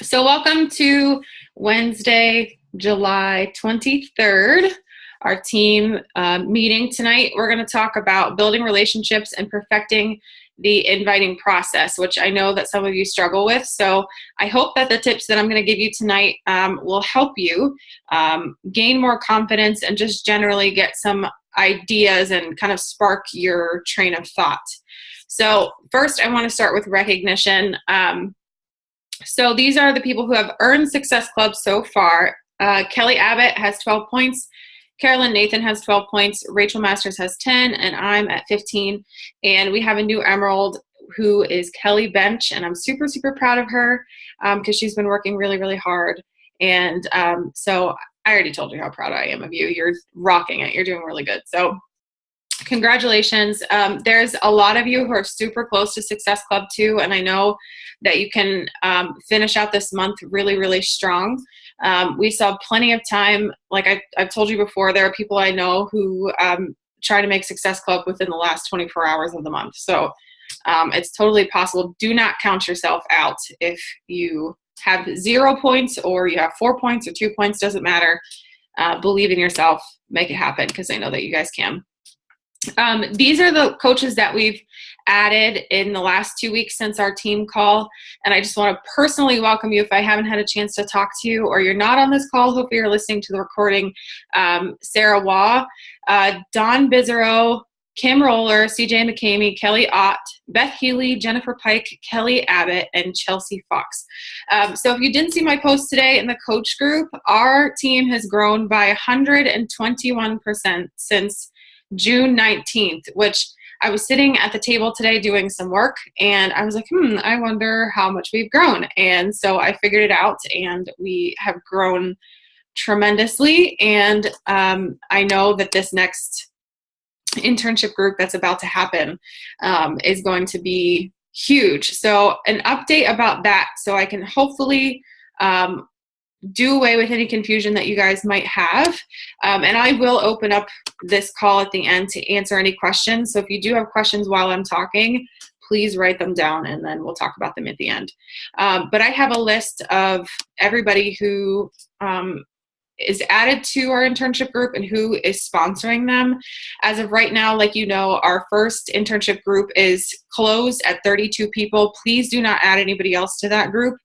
So welcome to Wednesday, July 23rd, our team meeting tonight. We're going to talk about building relationships and perfecting the inviting process, which I know that some of you struggle with. So I hope that the tips that I'm going to give you tonight will help you gain more confidence and just generally get some ideas and kind of spark your train of thought. So first, I want to start with recognition. So these are the people who have earned Success Club so far. Kelly Abbott has 12 points. Carolyn Nathan has 12 points. Rachel Masters has 10, and I'm at 15. And we have a new Emerald who is Kelly Bench, and I'm super, super proud of her because she's been working really, really hard. And so I already told you how proud I am of you. You're rocking it. You're doing really good. So congratulations. There's a lot of you who are super close to Success Club too, and I know that you can finish out this month really, really strong. We still have plenty of time. Like I've told you before, there are people I know who try to make Success Club within the last 24 hours of the month. So it's totally possible. Do not count yourself out if you have 0 points or you have 4 points or 2 points, doesn't matter. Believe in yourself, make it happen, because I know that you guys can. These are the coaches that we've added in the last 2 weeks since our team call, and I just want to personally welcome you if I haven't had a chance to talk to you or you're not on this call. Hopefully you're listening to the recording. Sarah Waugh, Dawn Bizzaro, Kim Roller, CJ McCamey, Kelly Ott, Beth Healy, Jennifer Pike, Kelly Abbott, and Chelsea Fox. So if you didn't see my post today in the coach group, our team has grown by 121% since June 19th, which I was sitting at the table today doing some work, and I was like, I wonder how much we've grown. And so I figured it out, and we have grown tremendously. And I know that this next internship group that's about to happen is going to be huge. So an update about that, so I can hopefully do away with any confusion that you guys might have. And I will open up this call at the end to answer any questions. So if you do have questions while I'm talking, please write them down and then we'll talk about them at the end. But I have a list of everybody who is added to our internship group and who is sponsoring them. As of right now, like you know, our first internship group is closed at 32 people. Please do not add anybody else to that group.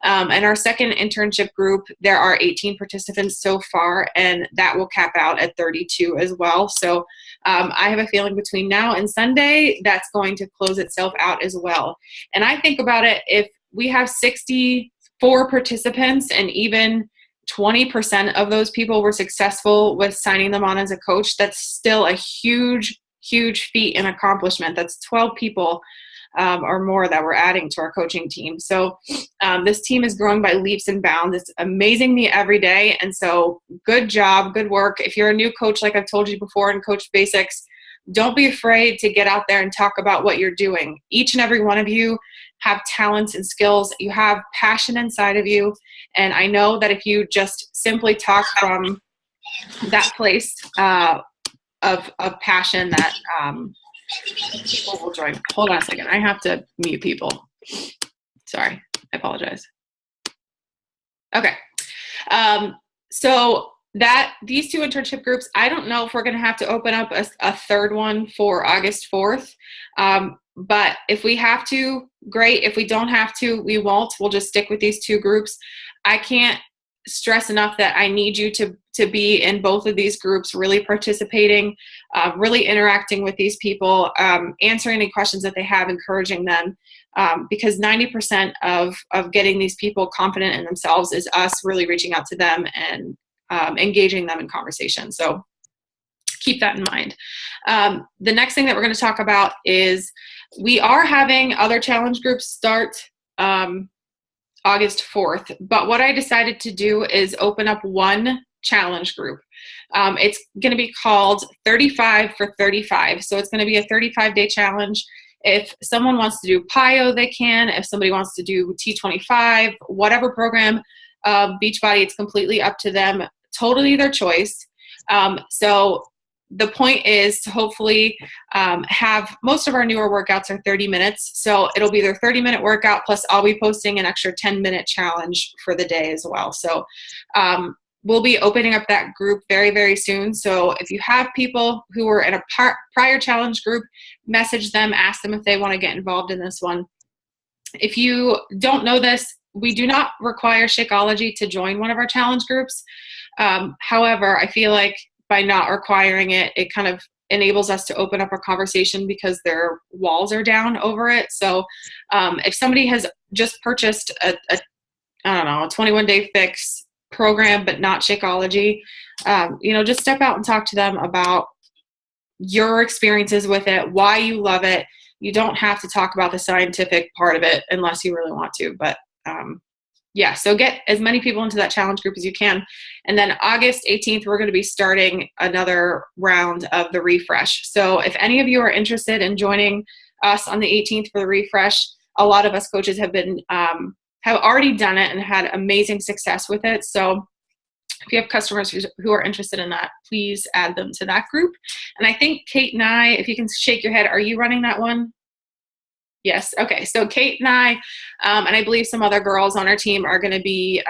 And our second internship group, there are 18 participants so far, and that will cap out at 32 as well. So I have a feeling between now and Sunday, that's going to close itself out as well. And I think about it, if we have 64 participants and even 20% of those people were successful with signing them on as a coach, that's still a huge, huge feat and accomplishment. That's 12 people or more that we're adding to our coaching team. So this team is growing by leaps and bounds. It's amazing me every day. And so good job, good work. If you're a new coach, like I've told you before in Coach Basics, don't be afraid to get out there and talk about what you're doing. Each and every one of you have talents and skills. You have passion inside of you. And I know that if you just simply talk from that place of passion, that people will join. Hold on a second. I have to mute people. Sorry. I apologize. Okay. So these two internship groups, I don't know if we're going to have to open up a third one for August 4th. But if we have to, great. If we don't have to, we won't. We'll just stick with these two groups. I can't stress enough that I need you to be in both of these groups, really participating, really interacting with these people, answering any questions that they have, encouraging them, because 90% of getting these people confident in themselves is us really reaching out to them and engaging them in conversation. So keep that in mind. The next thing that we're going to talk about is we are having other challenge groups start August 4th. But what I decided to do is open up one challenge group. It's going to be called 35 for 35. So it's going to be a 35-day challenge. If someone wants to do PIO, they can. If somebody wants to do T25, whatever program, Beachbody, it's completely up to them. Totally their choice. So the point is to hopefully have most of our newer workouts are 30 minutes. So it'll be their 30-minute workout, plus I'll be posting an extra 10-minute challenge for the day as well. So we'll be opening up that group very, very soon. So if you have people who were in a prior challenge group, message them, ask them if they want to get involved in this one. If you don't know this, we do not require Shakeology to join one of our challenge groups. However, I feel like by not requiring it, it kind of enables us to open up a conversation because their walls are down over it. So if somebody has just purchased a 21-day fix program, but not Shakeology, just step out and talk to them about your experiences with it, why you love it. You don't have to talk about the scientific part of it unless you really want to, but so get as many people into that challenge group as you can. And then August 18th, we're going to be starting another round of the refresh. So if any of you are interested in joining us on the 18th for the refresh, a lot of us coaches have already done it and had amazing success with it. So if you have customers who are interested in that, please add them to that group. And I think Kate and I, if you can shake your head, are you running that one? Yes. Okay. So Kate and I, and I believe some other girls on our team are going to be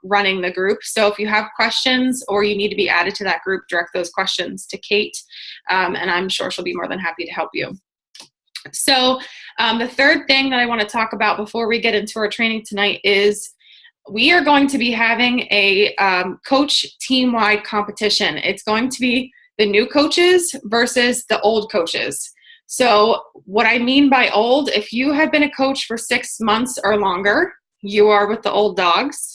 running the group. So if you have questions or you need to be added to that group, direct those questions to Kate, and I'm sure she'll be more than happy to help you. So the third thing that I want to talk about before we get into our training tonight is we are going to be having a coach team-wide competition. It's going to be the new coaches versus the old coaches. So what I mean by old, if you have been a coach for 6 months or longer, you are with the old dogs.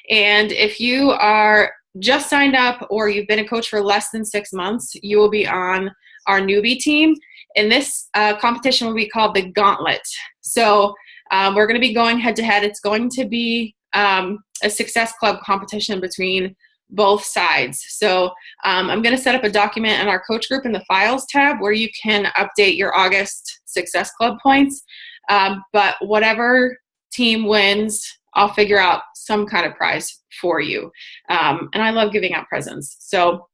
And if you are just signed up or you've been a coach for less than 6 months, you will be on our newbie team. And this competition will be called the Gauntlet. So we're going to be going head to head. It's going to be a Success Club competition between both sides. So I'm going to set up a document in our coach group in the files tab where you can update your August Success Club points. But whatever team wins, I'll figure out some kind of prize for you. And I love giving out presents. So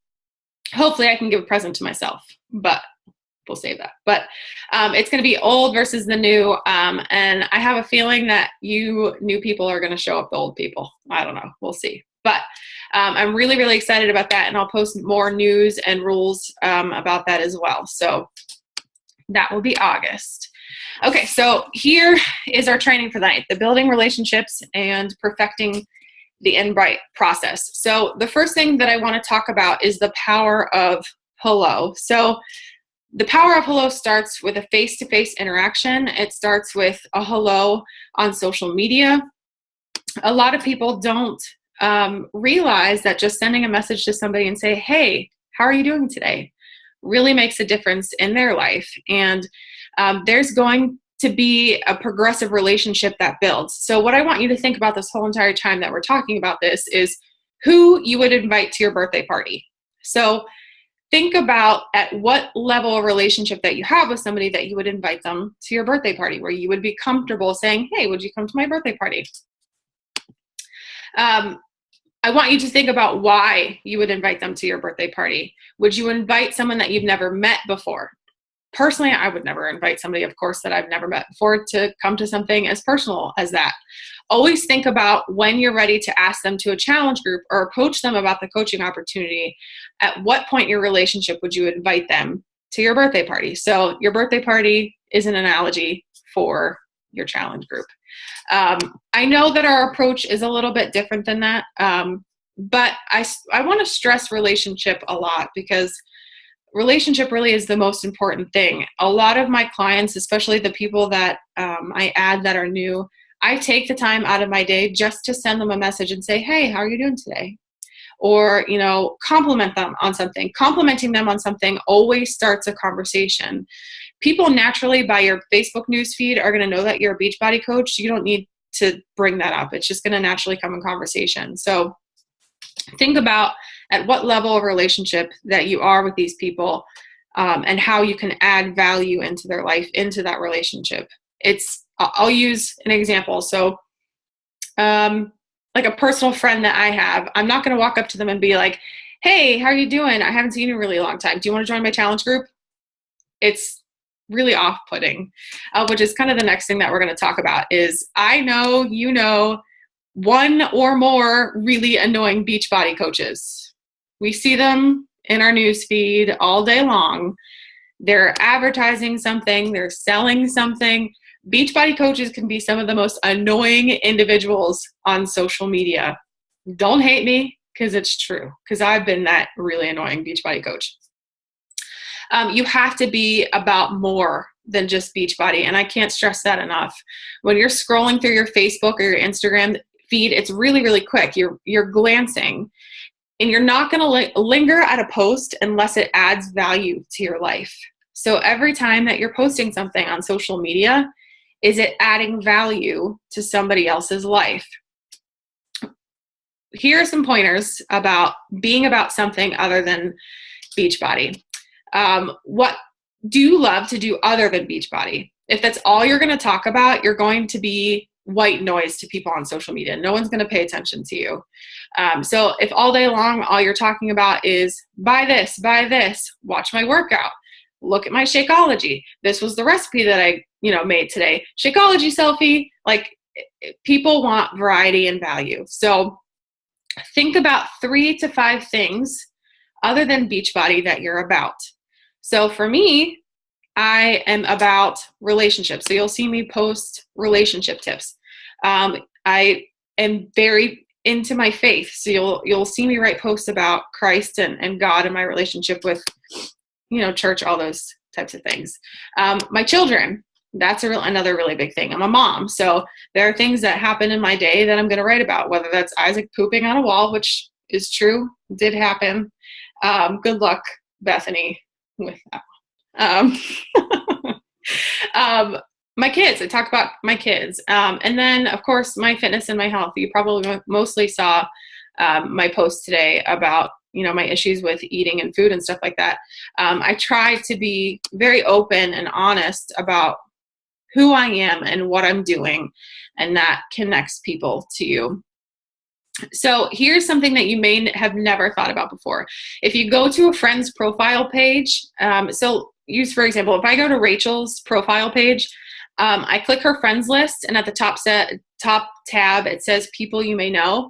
hopefully I can give a present to myself, but we'll save that. But it's going to be old versus the new. And I have a feeling that you new people are going to show up the old people. I don't know. We'll see. But I'm really, really excited about that. And I'll post more news and rules about that as well. So that will be August. Okay, so here is our training for the night, the building relationships and perfecting the Invite process. So the first thing that I want to talk about is the power of hello. So the power of hello starts with a face-to-face interaction. It starts with a hello on social media. A lot of people don't realize that just sending a message to somebody and say, hey, how are you doing today, really makes a difference in their life. And there's going to be a progressive relationship that builds. So what I want you to think about this whole entire time that we're talking about this is who you would invite to your birthday party. So think about at what level of relationship that you have with somebody that you would invite them to your birthday party, where you would be comfortable saying, hey, would you come to my birthday party? I want you to think about why you would invite them to your birthday party. Would you invite someone that you've never met before? Personally, I would never invite somebody, of course, that I've never met before to come to something as personal as that. Always think about when you're ready to ask them to a challenge group or approach them about the coaching opportunity. At what point in your relationship would you invite them to your birthday party? So your birthday party is an analogy for your challenge group. I know that our approach is a little bit different than that, but I want to stress relationship a lot because relationship really is the most important thing. A lot of my clients, especially the people that I add that are new, I take the time out of my day just to send them a message and say, hey, how are you doing today? Or, compliment them on something. Complimenting them on something always starts a conversation. People naturally, by your Facebook newsfeed, are going to know that you're a Beachbody coach. You don't need to bring that up. It's just going to naturally come in conversation. So think about at what level of relationship that you are with these people and how you can add value into their life, into that relationship. I'll use an example. So like a personal friend that I have, I'm not going to walk up to them and be like, Hey, how are you doing? I haven't seen you in a really long time. Do you want to join my challenge group? It's really off-putting, which is kind of the next thing that we're going to talk about is I know, you know, one or more really annoying Beachbody coaches. We see them in our news feed all day long. They're advertising something, they're selling something. Beachbody coaches can be some of the most annoying individuals on social media. Don't hate me because it's true, because I've been that really annoying Beachbody coach. You have to be about more than just Beachbody, and I can't stress that enough. When you're scrolling through your Facebook or your Instagram feed, it's really, really quick. You're glancing, and you're not going to linger at a post unless it adds value to your life. So every time that you're posting something on social media, is it adding value to somebody else's life? Here are some pointers about being about something other than Beachbody. What do you love to do other than Beachbody? If that's all you're going to talk about, you're going to be white noise to people on social media. No one's going to pay attention to you. So if all day long, all you're talking about is buy this, watch my workout, look at my Shakeology. This was the recipe that I, made today. Shakeology selfie. Like, people want variety and value. So think about 3 to 5 things other than Beachbody that you're about. So for me, I am about relationships. So you'll see me post relationship tips. I am very into my faith. So you'll see me write posts about Christ and God and my relationship with, church, all those types of things. My children, that's another really big thing. I'm a mom. So there are things that happen in my day that I'm going to write about, whether that's Isaac pooping on a wall, which is true, did happen. Good luck, Bethany, with that one. My kids, I talk about my kids. And then, of course, my fitness and my health. You probably mostly saw my post today about, my issues with eating and food and stuff like that. I try to be very open and honest about who I am and what I'm doing, and that connects people to you. So here's something that you may have never thought about before. If you go to a friend's profile page, so use, for example, if I go to Rachel's profile page, I click her friends list, and at the top tab, it says people you may know.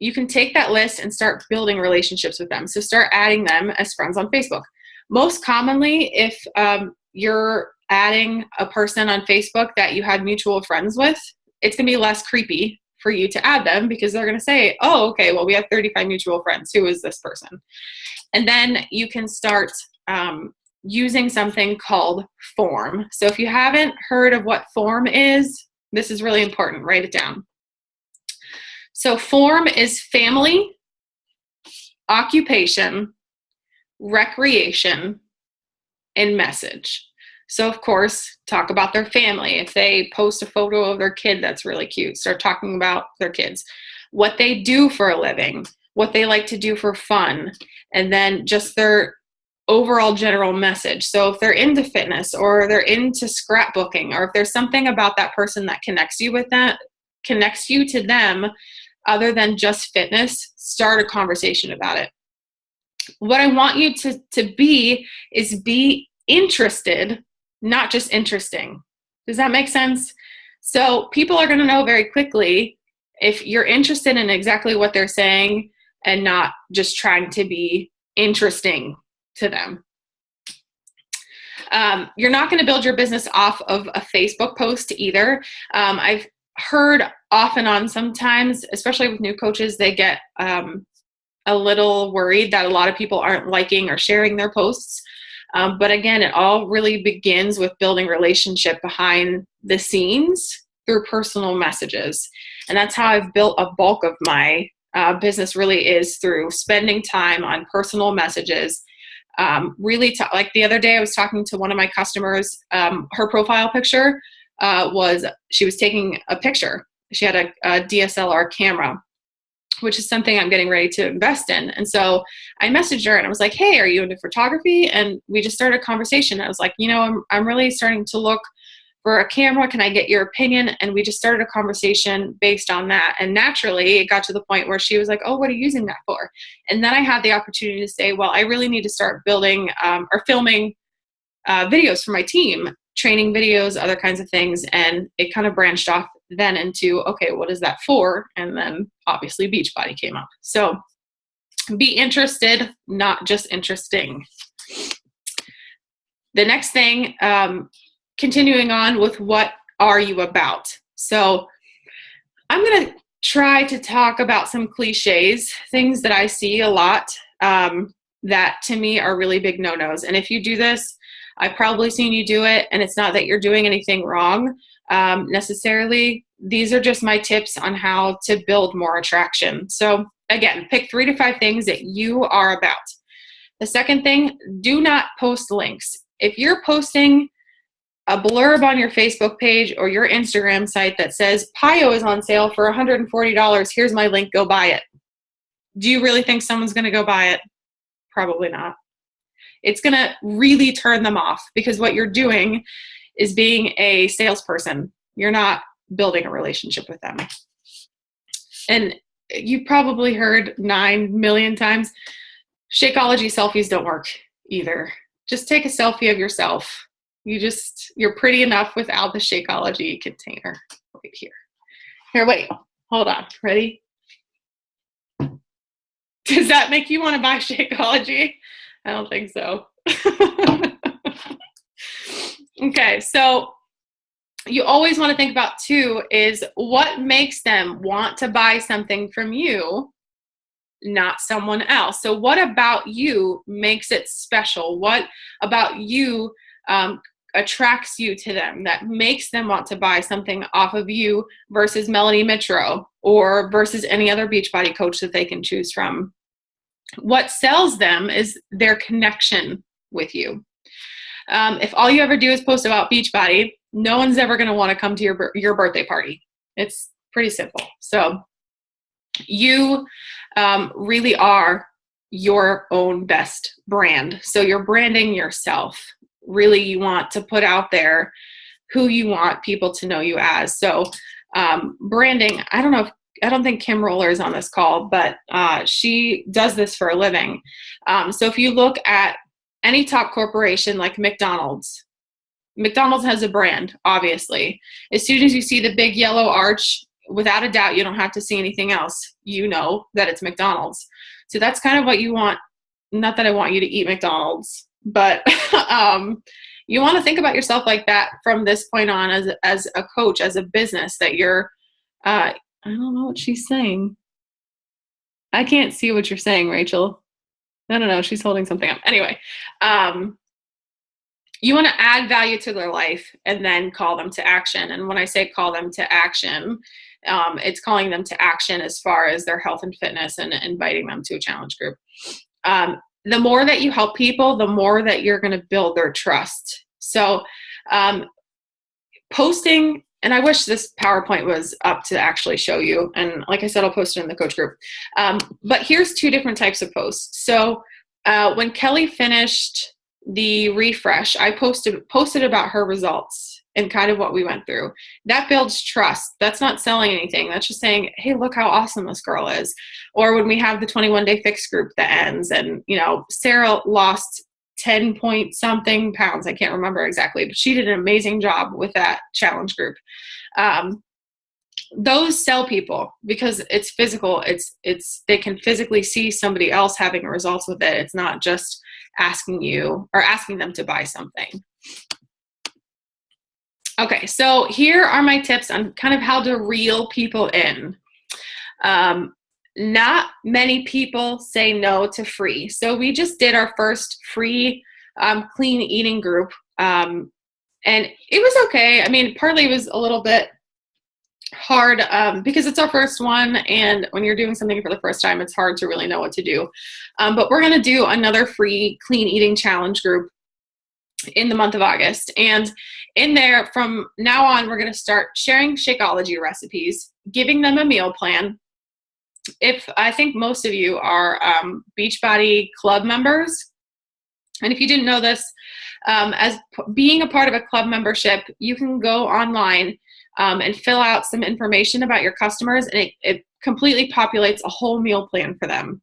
You can take that list and start building relationships with them. So start adding them as friends on Facebook. Most commonly, if you're adding a person on Facebook that you had mutual friends with, it's going to be less creepy for you to add them, because they're going to say, oh, okay, well, we have 35 mutual friends. Who is this person? And then you can start using something called FORM. So if you haven't heard of what FORM is, this is really important. Write it down. So FORM is family, occupation, recreation, and message. So, of course, talk about their family. If they post a photo of their kid that's really cute, start talking about their kids, what they do for a living, what they like to do for fun, and then just their overall general message. So if they're into fitness, or they're into scrapbooking, or if there's something about that person that connects you to them other than just fitness, start a conversation about it. What I want you to be is be interested, not just interesting. Does that make sense? So people are going to know very quickly if you're interested in exactly what they're saying and not just trying to be interesting to them. You're not going to build your business off of a Facebook post either. I've heard off and on sometimes, especially with new coaches, they get a little worried that a lot of people aren't liking or sharing their posts. But again, it all really begins with building relationship behind the scenes through personal messages. And that's how I've built a bulk of my business, really is through spending time on personal messages. Like the other day, I was talking to one of my customers. Her profile picture she was taking a picture. She had a DSLR camera, which is something I'm getting ready to invest in. And so I messaged her and I was like, hey, are you into photography? And we just started a conversation. I was like, I'm really starting to look for a camera? Can I get your opinion? And we just started a conversation based on that. And naturally, it got to the point where she was like, oh, what are you using that for? And then I had the opportunity to say, well, I really need to start building or filming videos for my team, training videos, other kinds of things. And it kind of branched off then into, okay, what is that for? And then obviously Beachbody came up. So be interested, not just interesting. The next thing, continuing on with what are you about? So I'm going to try to talk about some cliches, things that I see a lot that to me are really big no-nos. And if you do this, I've probably seen you do it, and it's not that you're doing anything wrong necessarily. These are just my tips on how to build more attraction. So again, pick 3 to 5 things that you are about. The second thing, do not post links. If you're posting a blurb on your Facebook page or your Instagram site that says PiYo is on sale for $140, here's my link, go buy it. Do you really think someone's going to go buy it? Probably not. It's going to really turn them off, because what you're doing is being a salesperson. You're not building a relationship with them. And you probably heard 9 million times, Shakeology selfies don't work either. Just take a selfie of yourself. You're pretty enough without the Shakeology container right here. Here, wait, hold on. Ready? Does that make you want to buy Shakeology? I don't think so. Okay, so you always want to think about too is what makes them want to buy something from you, not someone else. So what about you makes it special? What about you attracts you to them that makes them want to buy something off of you versus Melanie Mitro or versus any other Beachbody coach that they can choose from? What sells them is their connection with you. If all you ever do is post about Beachbody, no one's ever going to want to come to your birthday party. It's pretty simple. So you really are your own best brand. So you're branding yourself. Really, you want to put out there who you want people to know you as. So branding, I don't think Kim Roller is on this call, but she does this for a living. So if you look at any top corporation like McDonald's has a brand, obviously. As soon as you see the big yellow arch, without a doubt, you don't have to see anything else. You know that it's McDonald's. So that's kind of what you want. Not that I want you to eat McDonald's, but you want to think about yourself like that from this point on as a coach, as a business, that you're, I don't know what she's saying. I can't see what you're saying, Rachel. I don't know. She's holding something up. Anyway, you want to add value to their life and then call them to action. And when I say call them to action, it's calling them to action as far as their health and fitness and inviting them to a challenge group. The more that you help people, the more that you're going to build their trust. So posting, and I wish this PowerPoint was up to actually show you. And like I said, I'll post it in the coach group. But here's 2 different types of posts. So when Kelly finished the refresh, I posted about her results and kind of what we went through. That builds trust. That's not selling anything. That's just saying, hey, look how awesome this girl is. Or when we have the 21-day fix group that ends and, Sarah lost 10 point something pounds. I can't remember exactly, but she did an amazing job with that challenge group. Those sell people because it's physical. They can physically see somebody else having results with it. It's not just asking you or asking them to buy something. Okay, so here are my tips on kind of how to reel people in. Not many people say no to free. So we just did our first free clean eating group, and it was okay. I mean, partly it was a little bit hard because it's our first one, and when you're doing something for the first time, it's hard to really know what to do. But we're going to do another free clean eating challenge group in the month of August. And in there, from now on, we're going to start sharing Shakeology recipes, giving them a meal plan. If I think most of you are Beachbody Club members, And if you didn't know this, being a part of a club membership, you can go online and fill out some information about your customers, and it completely populates a whole meal plan for them.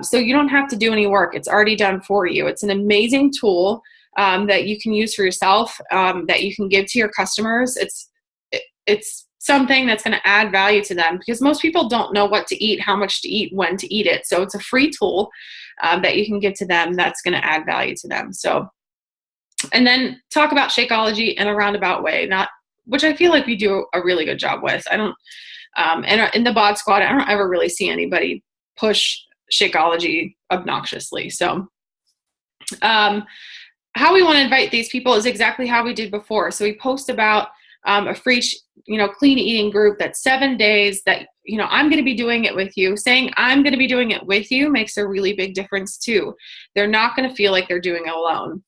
So you don't have to do any work. It's already done for you. It's an amazing tool that you can use for yourself, that you can give to your customers. It's something that's going to add value to them, because most people don't know what to eat, how much to eat, when to eat it. So it's a free tool that you can give to them that's going to add value to them. So, and then talk about Shakeology in a roundabout way, which I feel like we do a really good job with. I don't, and in the Bod Squad, I don't ever really see anybody push Shakeology obnoxiously. So, how we want to invite these people is exactly how we did before. So we post about a free, clean eating group that's 7 days that, I'm going to be doing it with you. Saying I'm going to be doing it with you makes a really big difference too. They're not going to feel like they're doing it alone.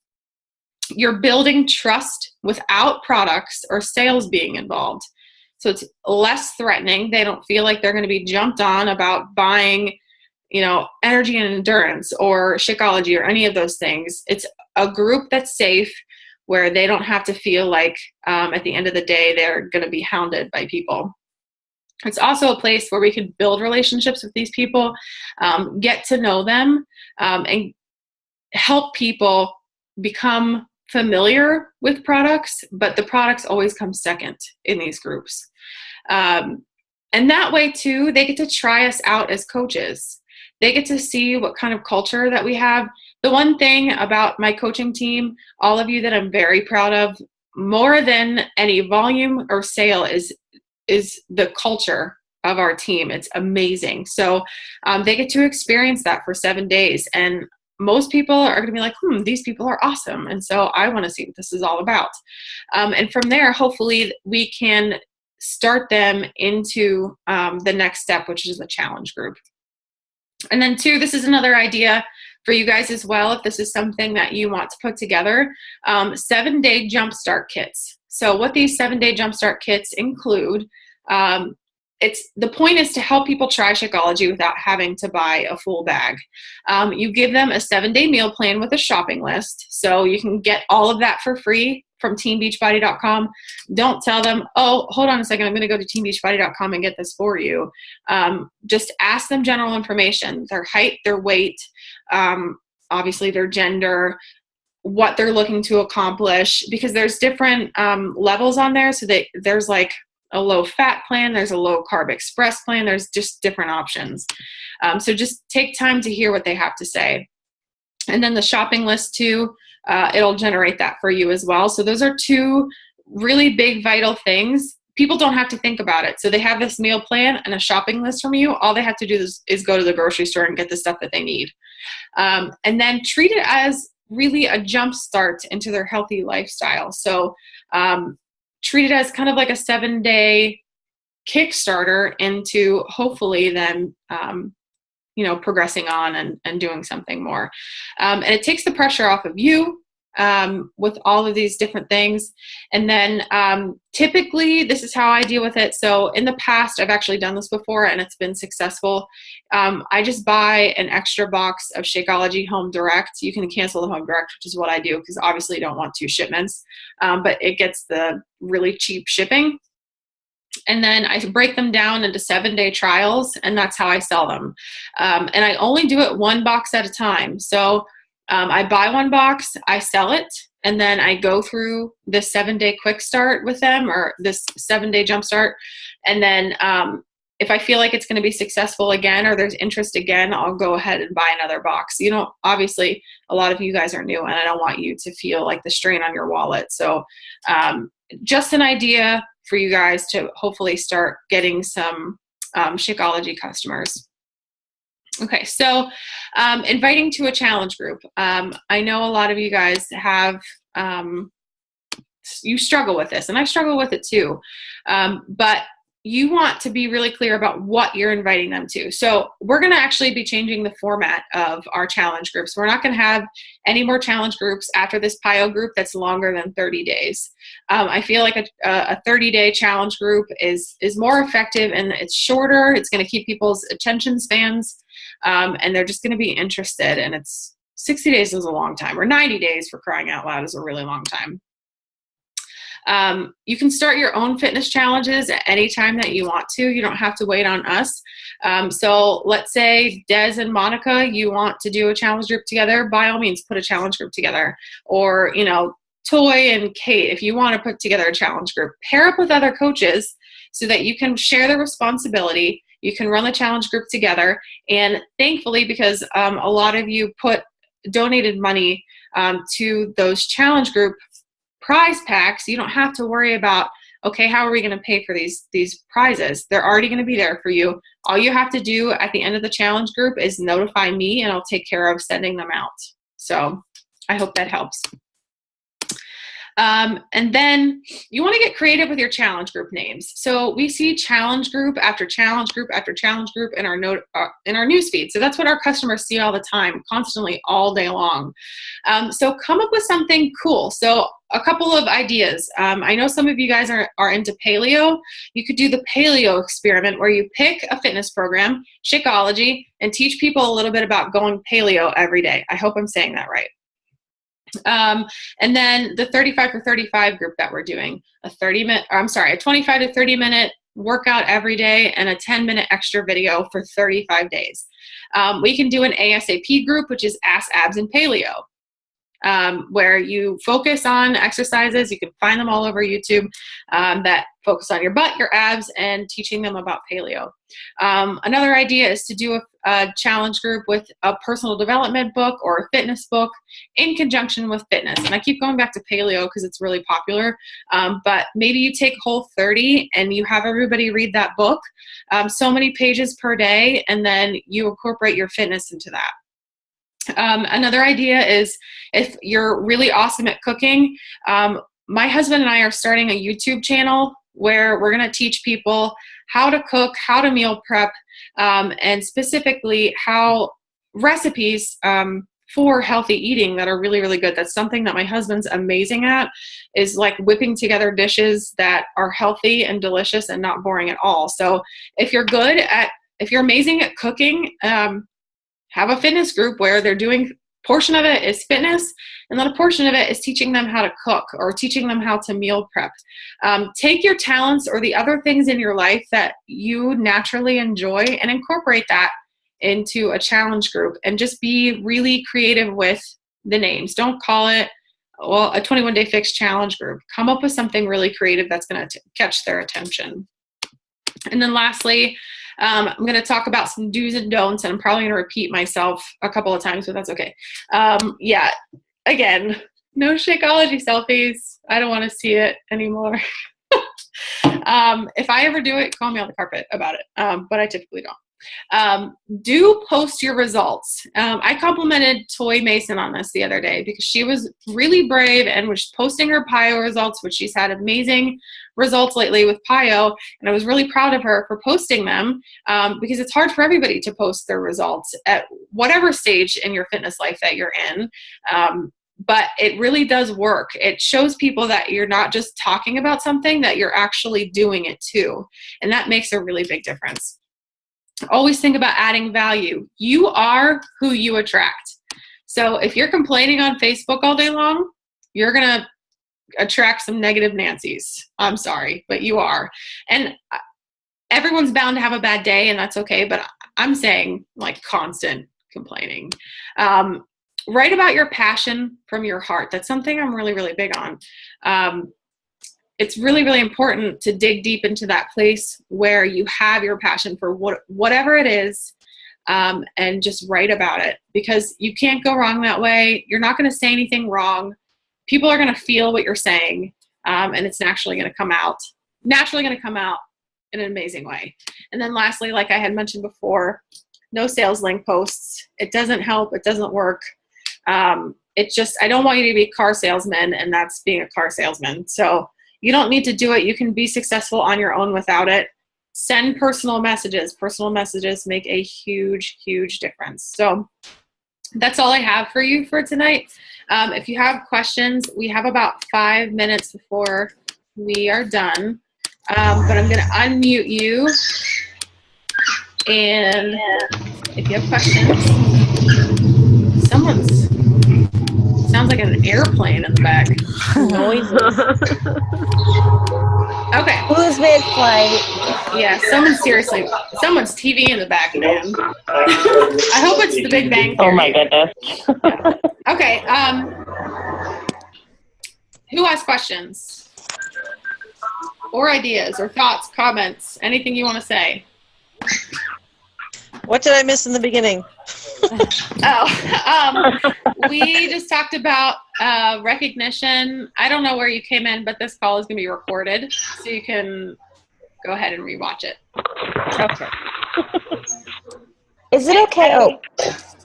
You're building trust without products or sales being involved. So it's less threatening. They don't feel like they're going to be jumped on about buying, energy and endurance or Shakeology or any of those things. It's a group that's safe, where they don't have to feel like at the end of the day they're going to be hounded by people. It's also a place where we can build relationships with these people, get to know them, and help people become familiar with products, but the products always come second in these groups. And that way too, they get to try us out as coaches. They get to see what kind of culture that we have. The one thing about my coaching team, all of you that I'm very proud of, more than any volume or sale is the culture of our team. It's amazing. So they get to experience that for 7 days. And most people are going to be like, these people are awesome. And so I want to see what this is all about. And from there, hopefully we can start them into the next step, which is the challenge group. And then 2, this is another idea for you guys as well, if this is something that you want to put together, 7-day jumpstart kits. So what these 7-day jumpstart kits include, the point is to help people try Shakeology without having to buy a full bag. You give them a 7-day meal plan with a shopping list, so you can get all of that for free from teambeachbody.com. Don't tell them, oh, hold on a second, I'm going to go to teambeachbody.com and get this for you. Just ask them general information, their height, their weight, obviously their gender, what they're looking to accomplish, because there's different levels on there. So there's like a low fat plan, there's a low carb express plan, there's just different options. So just take time to hear what they have to say. And then the shopping list too, it'll generate that for you as well. So those are 2 really big, vital things. People don't have to think about it. So they have this meal plan and a shopping list from you. All they have to do is go to the grocery store and get the stuff that they need. And then treat it as really a jump start into their healthy lifestyle. So treat it as kind of like a 7-day Kickstarter into hopefully then progressing on and doing something more. And it takes the pressure off of you with all of these different things. And then typically this is how I deal with it. So in the past, I've actually done this before and it's been successful. I just buy an extra box of Shakeology Home Direct. You can cancel the Home Direct, which is what I do, because obviously you don't want 2 shipments, but it gets the really cheap shipping. And then I break them down into 7-day trials, and that's how I sell them. And I only do it 1 box at a time. So I buy 1 box, I sell it, and then I go through this 7-day quick start with them, or this 7-day jump start. And then if I feel like it's going to be successful again, or there's interest again, I'll go ahead and buy another box. Obviously a lot of you guys are new, and I don't want you to feel like the strain on your wallet. So just an idea for you guys to hopefully start getting some Shakeology customers. Okay, so inviting to a challenge group. I know a lot of you guys have, you struggle with this, and I struggle with it too. But you want to be really clear about what you're inviting them to. So we're going to actually be changing the format of our challenge groups. We're not going to have any more challenge groups after this PIO group that's longer than 30 days. I feel like a 30-day challenge group is more effective, and it's shorter. It's going to keep people's attention spans, and they're just going to be interested, and it's 60 days is a long time, or 90 days for crying out loud is a really long time. You can start your own fitness challenges at any time that you want to. You don't have to wait on us. So let's say Des and Monica, you want to do a challenge group together, by all means, put a challenge group together. Or, you know, Toy and Kate, if you want to put together a challenge group, pair up with other coaches so that you can share the responsibility. You can run the challenge group together. And thankfully, because a lot of you donated money to those challenge group prize packs, you don't have to worry about, okay, how are we going to pay for these prizes? They're already going to be there for you. All you have to do at the end of the challenge group is notify me, and I'll take care of sending them out. So I hope that helps. And then you want to get creative with your challenge group names. So we see challenge group after challenge group after challenge group in our newsfeed. So that's what our customers see all the time, constantly, all day long. So come up with something cool. So a couple of ideas. I know some of you guys are into paleo. You could do the paleo experiment, where you pick a fitness program, Shakeology, and teach people a little bit about going paleo every day. I hope I'm saying that right. And then the 35 for 35 group that we're doing, a 25 to 30 minute workout every day and a 10-minute extra video for 35 days. We can do an ASAP group, which is Ass, Abs, and Paleo, where you focus on exercises. You can find them all over YouTube that focus on your butt, your abs, and teaching them about paleo. Another idea is to do a challenge group with a personal development book or a fitness book in conjunction with fitness. And I keep going back to paleo because it's really popular, but maybe you take Whole30 and you have everybody read that book, so many pages per day, and then you incorporate your fitness into that. Another idea is, if you're really awesome at cooking, my husband and I are starting a YouTube channel where we're going to teach people how to cook, how to meal prep, and specifically how recipes for healthy eating that are really, really good. That's something that my husband's amazing at, is like whipping together dishes that are healthy and delicious and not boring at all. So if you're amazing at cooking, have a fitness group where they're doing, portion of it is fitness, and then a portion of it is teaching them how to cook or teaching them how to meal prep. Take your talents or the other things in your life that you naturally enjoy and incorporate that into a challenge group, and just be really creative with the names. Don't call it, well, a 21-day fix challenge group. Come up with something really creative that's going to catch their attention. And then lastly, I'm going to talk about some do's and don'ts, and I'm probably going to repeat myself a couple of times, but that's okay. Yeah, again, no Shakeology selfies. I don't want to see it anymore. If I ever do it, call me on the carpet about it, but I typically don't. Do post your results. I complimented Toy Mason on this the other day because she was really brave and was posting her PIO results, which she's had amazing results lately with PIO, and I was really proud of her for posting them, because it's hard for everybody to post their results at whatever stage in your fitness life that you're in. But it really does work. It shows people that you're not just talking about something, that you're actually doing it too, and that makes a really big difference. Always think about adding value. You are who you attract. So if you're complaining on Facebook all day long, you're going to attract some negative Nancys. I'm sorry, but you are. And everyone's bound to have a bad day, and that's okay. But I'm saying, like, constant complaining. Write about your passion from your heart. That's something I'm really, really big on. It's really, really important to dig deep into that place where you have your passion for whatever it is, and just write about it, because you can't go wrong that way. You're not going to say anything wrong. People are going to feel what you're saying, and it's naturally going to come out in an amazing way. And then lastly, like I had mentioned before, no sales link posts. It doesn't help. It doesn't work. I don't want you to be a car salesman, and that's being a car salesman. So you don't need to do it. You can be successful on your own without it. Send personal messages. Personal messages make a huge, huge difference. So that's all I have for you for tonight. If you have questions, we have about 5 minutes before we are done. But I'm going to unmute you. And if you have questions, someone Sounds like an airplane in the back. Noises. Okay. Who's mid-flight? Yeah, someone's TV in the back, man. I hope it's the Big Bang Theory. Oh my goodness. Yeah. Okay, who has questions? Or ideas, or thoughts, comments, anything you want to say? What did I miss in the beginning? We just talked about recognition. I don't know where you came in, but this call is going to be recorded, so you can go ahead and rewatch it. Okay. Is it okay?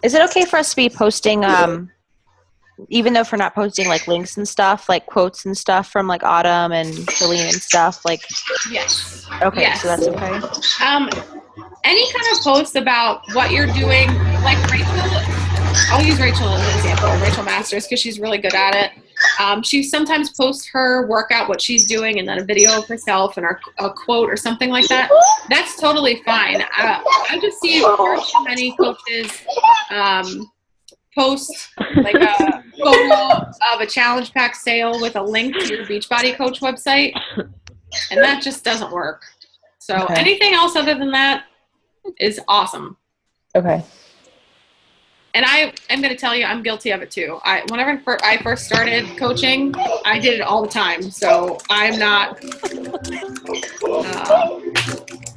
Is it okay for us to be posting, even though if we're not posting like links and stuff, like quotes and stuff from like Autumn and Celine and stuff? Like, yes. Okay, yes. so that's okay. Any kind of post about what you're doing, like Rachel, I'll use Rachel as an example, Rachel Masters, because she's really good at it. She sometimes posts her workout, what she's doing, and then a video of herself and a quote or something like that. That's totally fine. I just see far too many coaches post like a photo of a challenge pack sale with a link to your Beachbody Coach website, and that just doesn't work. So anything else other than that is awesome. Okay. And I am going to tell you, I'm guilty of it too. Whenever I first started coaching, I did it all the time. So I'm not.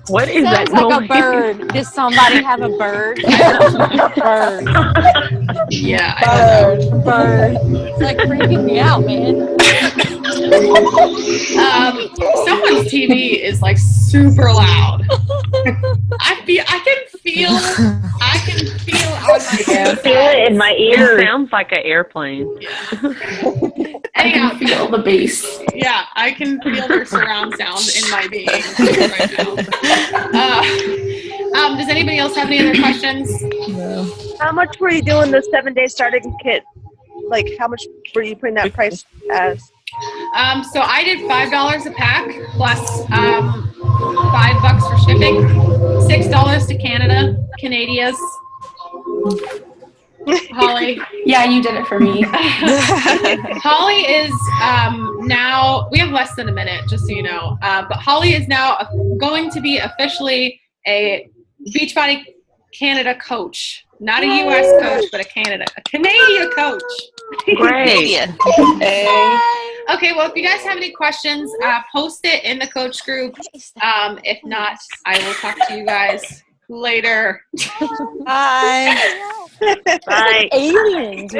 What is that? Sounds like a bird. Does somebody have a bird? Bird. Yeah. Bird. It's like freaking me out, man. Someone's TV is like super loud. I can feel on my feel it in my ears. It sounds like an airplane. Yeah. I can feel the bass. Yeah, I can feel their surround sound in my being right now. Does anybody else have any other questions? No. How much were you doing the 7-day starting kit? Like, how much were you putting that price as? So I did $5 a pack plus $5 for shipping, $6 to Canadians. Holly. Yeah, you did it for me. Holly is now, we have less than a minute, just so you know, but Holly is now going to be officially a Beachbody Canada coach. Not a U.S. coach, but a Canadian coach. Great. Okay, well, if you guys have any questions, post it in the coach group. If not, I will talk to you guys later. Bye. Bye. Aliens.